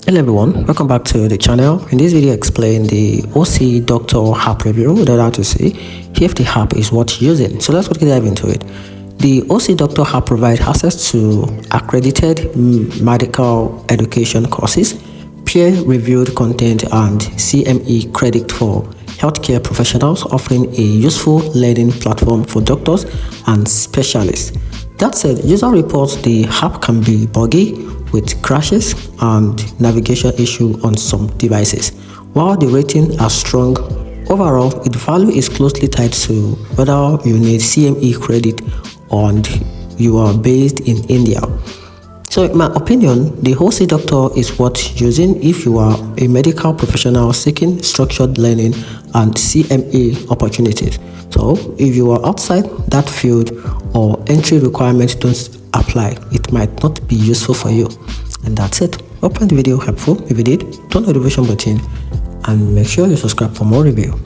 Hello everyone, welcome back to the channel. In this video I explain the OC Doctor app review in order to see if the app is worth using. So let's quickly dive into it. The OC Doctor app provides access to accredited medical education courses, peer-reviewed content, and CME credit for healthcare professionals, offering a useful learning platform for doctors and specialists. That said, user reports the app can be buggy with crashes and navigation issue on some devices. While the ratings are strong, overall its value is closely tied to whether you need CME credit and you are based in India. So in my opinion, the OC Doctor is worth using if you are a medical professional seeking structured learning and CME opportunities. So if you are outside that field or entry requirements don't apply, it might not be useful for you. And that's it. Hope the video helpful. If you did, turn the notification button and make sure you subscribe for more review.